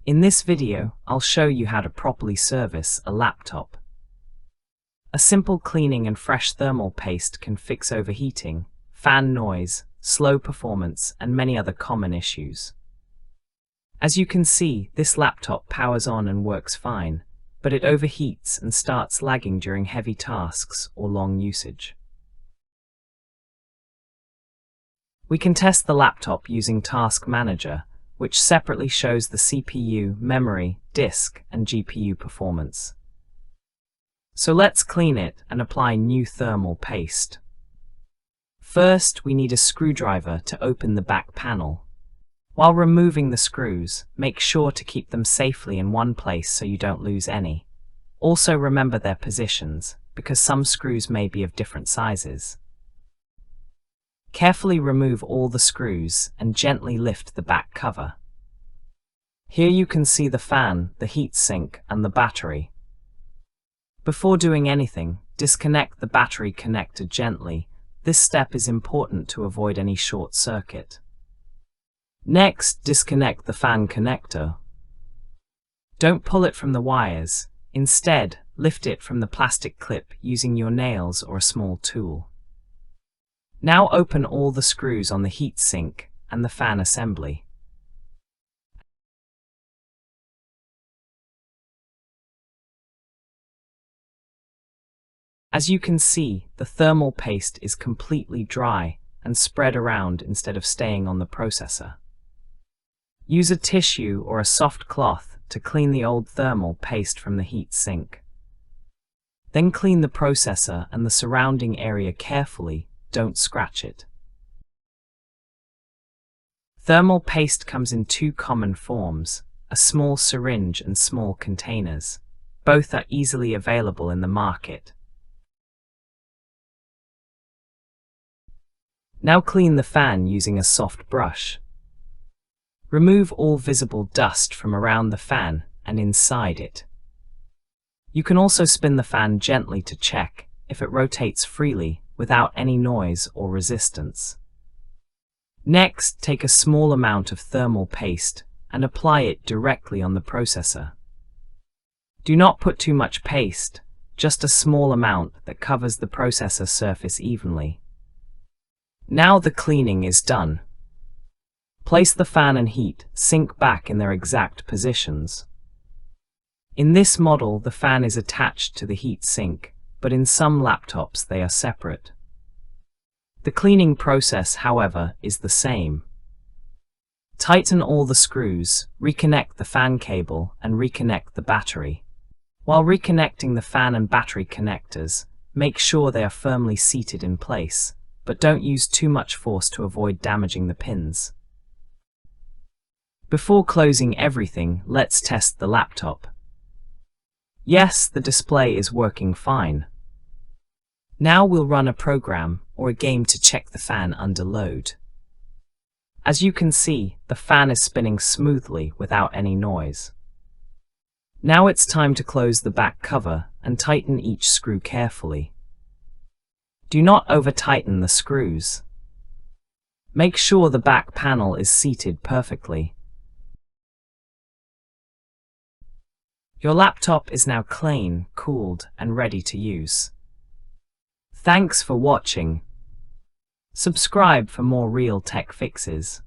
In this video, I'll show you how to properly service a laptop. A simple cleaning and fresh thermal paste can fix overheating, fan noise, slow performance, and many other common issues. As you can see, this laptop powers on and works fine, but it overheats and starts lagging during heavy tasks or long usage. We can test the laptop using Task Manager, which separately shows the CPU, memory, disk, and GPU performance. So let's clean it and apply new thermal paste. First, we need a screwdriver to open the back panel. While removing the screws, make sure to keep them safely in one place so you don't lose any. Also remember their positions, because some screws may be of different sizes. Carefully remove all the screws and gently lift the back cover. Here you can see the fan, the heatsink, and the battery. Before doing anything, disconnect the battery connector gently. This step is important to avoid any short circuit. Next, disconnect the fan connector. Don't pull it from the wires. Instead, lift it from the plastic clip using your nails or a small tool. Now open all the screws on the heatsink and the fan assembly. As you can see, the thermal paste is completely dry and spread around instead of staying on the processor. Use a tissue or a soft cloth to clean the old thermal paste from the heatsink. Then clean the processor and the surrounding area carefully. Don't scratch it. Thermal paste comes in two common forms, a small syringe and small containers. Both are easily available in the market. Now clean the fan using a soft brush. Remove all visible dust from around the fan and inside it. You can also spin the fan gently to check if it rotates freely without any noise or resistance. Next, take a small amount of thermal paste and apply it directly on the processor. Do not put too much paste, just a small amount that covers the processor surface evenly. Now the cleaning is done. Place the fan and heat sink back in their exact positions. In this model, the fan is attached to the heat sink, but in some laptops they are separate. The cleaning process, however, is the same. Tighten all the screws, reconnect the fan cable, and reconnect the battery. While reconnecting the fan and battery connectors, make sure they are firmly seated in place, but don't use too much force to avoid damaging the pins. Before closing everything, let's test the laptop. Yes, the display is working fine. Now we'll run a program or a game to check the fan under load. As you can see, the fan is spinning smoothly without any noise. Now it's time to close the back cover and tighten each screw carefully. Do not over-tighten the screws. Make sure the back panel is seated perfectly. Your laptop is now clean, cooled, and ready to use. Thanks for watching. Subscribe for more real tech fixes.